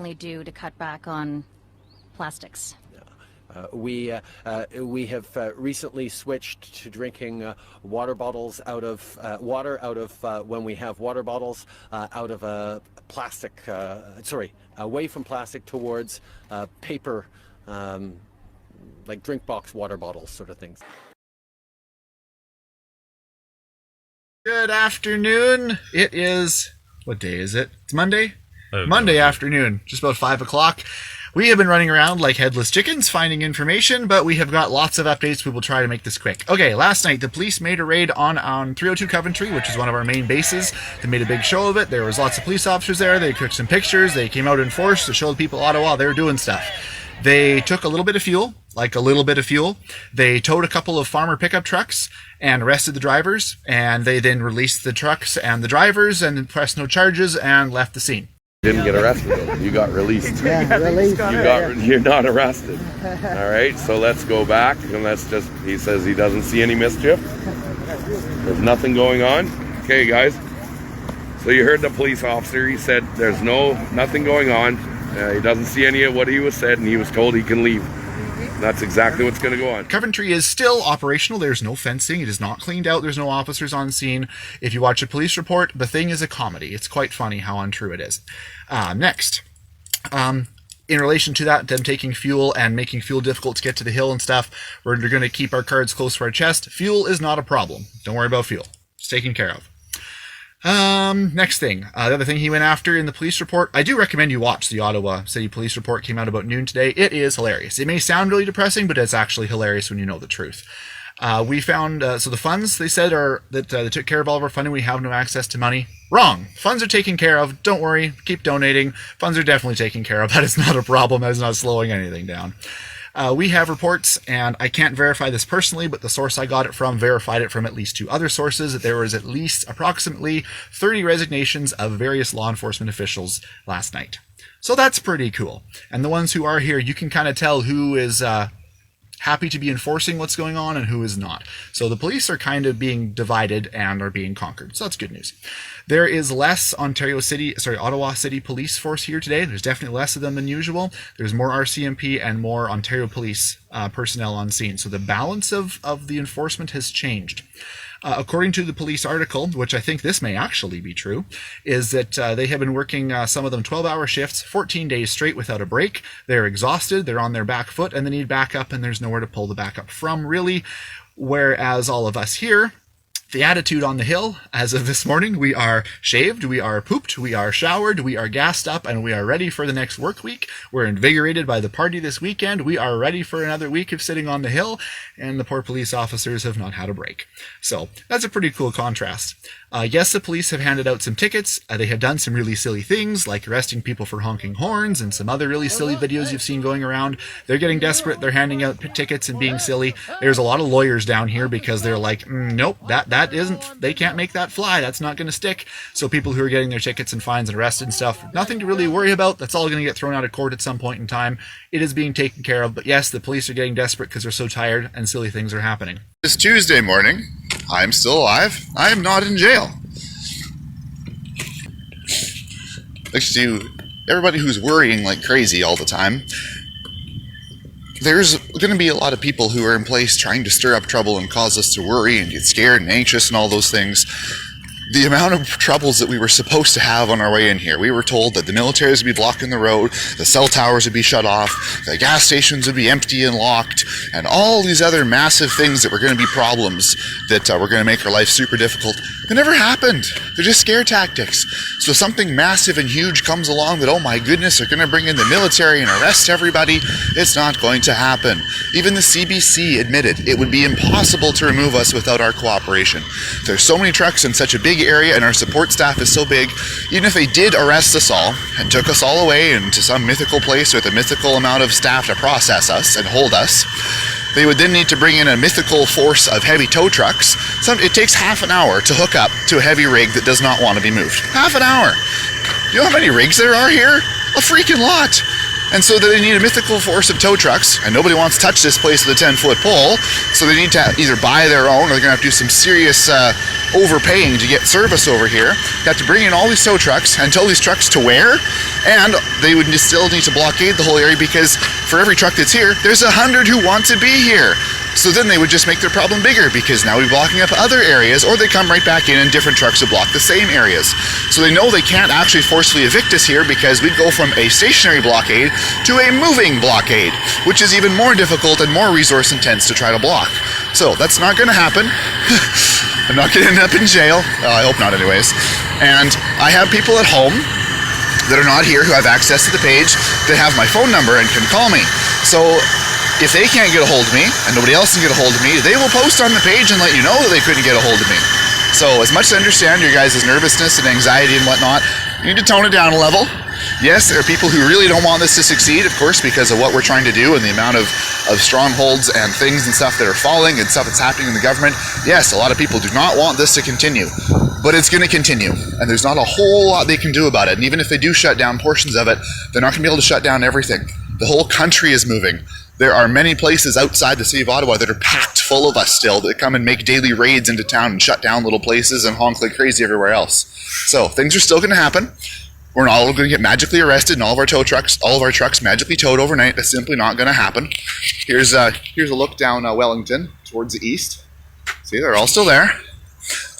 definitely do to cut back on plastics. We have recently switched to drinking water bottles out of when we have water bottles out of a plastic, away from plastic towards paper, like drink box water bottles sort of things. Good afternoon. It is, what day is it? It's Monday? Monday afternoon, just about 5 o'clock. We have been running around like headless chickens finding information, but we have got lots of updates. We will try to make this quick. Okay, last night the police made a raid on 302 Coventry, which is one of our main bases. They made a big show of it. There was lots of police officers there. They took some pictures. They came out in force to show the people of Ottawa they were doing stuff. They took a little bit of fuel, They towed a couple of farmer pickup trucks and arrested the drivers, and they then released the trucks and the drivers and pressed no charges and left the scene. Didn't get arrested though. You got released. Yeah, released. You're not arrested. All right, so let's go back and he says he doesn't see any mischief. There's nothing going on. Okay, guys. So you heard the police officer. He said there's nothing going on. He doesn't see any of what he was said, and he was told he can leave. That's exactly what's going to go on. Coventry is still operational. There's no fencing. It is not cleaned out. There's no officers on scene. If you watch a police report, the thing is a comedy. It's quite funny how untrue it is. Next. In relation to that, them taking fuel and making fuel difficult to get to the hill and stuff, we're going to keep our cards close to our chest. Fuel is not a problem. Don't worry about fuel. It's taken care of. Next thing, the other thing he went after in the police report, I do recommend you watch the Ottawa City Police Report. Came out about noon today. It is hilarious. It may sound really depressing, but it's actually hilarious when you know the truth. We found, so the funds they said that they took care of all of our funding. We have no access to money. Wrong. Funds are taken care of. Don't worry. Keep donating. Funds are definitely taken care of. That is not a problem. That is not slowing anything down. We have reports, and I can't verify this personally, but the source I got it from verified it from at least 2 other sources, that there was at least approximately 30 resignations of various law enforcement officials last night. So that's pretty cool. And the ones who are here, you can kind of tell who is happy to be enforcing what's going on and who is not. So the police are kind of being divided and are being conquered. So that's good news. There is less Ottawa City Police Force here today. There's definitely less of them than usual. There's more RCMP and more Ontario Police personnel on scene. So the balance of the enforcement has changed. According to the police article, which I think this may actually be true, is that they have been working, some of them 12-hour shifts, 14 days straight without a break. They're exhausted, they're on their back foot, and they need backup, and there's nowhere to pull the backup from, really. Whereas all of us here, the attitude on the hill, as of this morning, we are shaved, we are pooped, we are showered, we are gassed up, and we are ready for the next work week. We're invigorated by the party this weekend. We are ready for another week of sitting on the hill, and the poor police officers have not had a break. So that's a pretty cool contrast. Yes, the police have handed out some tickets. They have done some really silly things, like arresting people for honking horns and some other really silly videos you've seen going around. They're getting desperate. They're handing out tickets and being silly. There's a lot of lawyers down here because they're like, nope, that isn't, they can't make that fly. That's not going to stick. So people who are getting their tickets and fines and arrested and stuff, nothing to really worry about. That's all going to get thrown out of court at some point in time. It is being taken care of. But yes, the police are getting desperate because they're so tired and silly things are happening. It's Tuesday morning. I'm still alive. I am not in jail. Thanks to everybody who's worrying like crazy all the time. There's going to be a lot of people who are in place trying to stir up trouble and cause us to worry and get scared and anxious and all those things. The amount of troubles that we were supposed to have on our way in here. We were told that the military would be blocking the road, the cell towers would be shut off, the gas stations would be empty and locked, and all these other massive things that were going to be problems that were going to make our life super difficult. It never happened. They're just scare tactics. So something massive and huge comes along that, oh my goodness, they're going to bring in the military and arrest everybody. It's not going to happen. Even the CBC admitted it would be impossible to remove us without our cooperation. There's so many trucks in such a big area and our support staff is so big, even if they did arrest us all and took us all away into some mythical place with a mythical amount of staff to process us and hold us, they would then need to bring in a mythical force of heavy tow trucks. It takes half an hour to hook up to a heavy rig that does not want to be moved. Half an hour! You know how many rigs there are here? A freaking lot! And so they need a mythical force of tow trucks, and nobody wants to touch this place with a 10-foot pole, so they need to either buy their own, or they're going to have to do some serious overpaying to get service over here. They have to bring in all these tow trucks and tow these trucks to where? And they would still need to blockade the whole area, because for every truck that's here, there's 100 who want to be here. So then they would just make their problem bigger, because now we're blocking up other areas, or they come right back in and different trucks would block the same areas. So they know they can't actually forcefully evict us here, because we'd go from a stationary blockade to a moving blockade, which is even more difficult and more resource intense to try to block. So that's not going to happen. I'm not going to end up in jail. I hope not anyways. And I have people at home that are not here who have access to the page that have my phone number and can call me. So if they can't get a hold of me and nobody else can get a hold of me, they will post on the page and let you know that they couldn't get a hold of me. So as much as I understand your guys' nervousness and anxiety and whatnot, you need to tone it down a level. Yes, there are people who really don't want this to succeed, of course, because of what we're trying to do and the amount of strongholds and things and stuff that are falling and stuff that's happening in the government. Yes, a lot of people do not want this to continue, but it's going to continue, and there's not a whole lot they can do about it. And even if they do shut down portions of it, they're not going to be able to shut down everything. The whole country is moving. There are many places outside the city of Ottawa that are packed full of us still, that come and make daily raids into town and shut down little places and honk like crazy everywhere else. So things are still going to happen. We're not all going to get magically arrested and all of our trucks magically towed overnight. That's simply not going to happen. Here's a look down Wellington towards the east. See, they're all still there.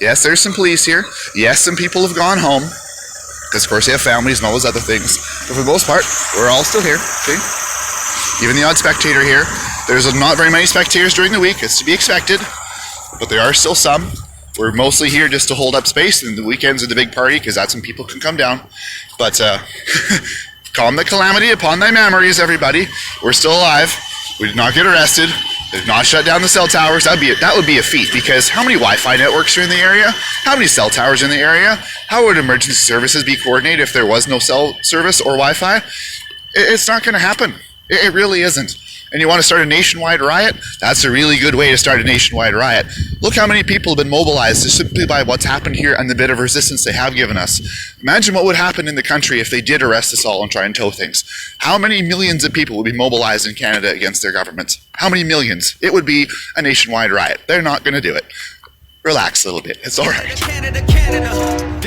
Yes, there's some police here. Yes, some people have gone home, because of course they have families and all those other things. But for the most part, we're all still here. See? Even the odd spectator here. There's not very many spectators during the week. It's to be expected, but there are still some. We're mostly here just to hold up space, and the weekends are the big party, because that's when people can come down. But calm the calamity upon thy memories, everybody. We're still alive. We did not get arrested. They did not shut down the cell towers. That would be a feat, because how many Wi-Fi networks are in the area? How many cell towers are in the area? How would emergency services be coordinated if there was no cell service or Wi-Fi? It's not going to happen. It really isn't. And you want to start a nationwide riot? That's a really good way to start a nationwide riot. Look how many people have been mobilized just simply by what's happened here and the bit of resistance they have given us. Imagine what would happen in the country if they did arrest us all and try and tow things. How many millions of people would be mobilized in Canada against their government? How many millions? It would be a nationwide riot. They're not going to do it. Relax a little bit. It's all right. Canada, Canada.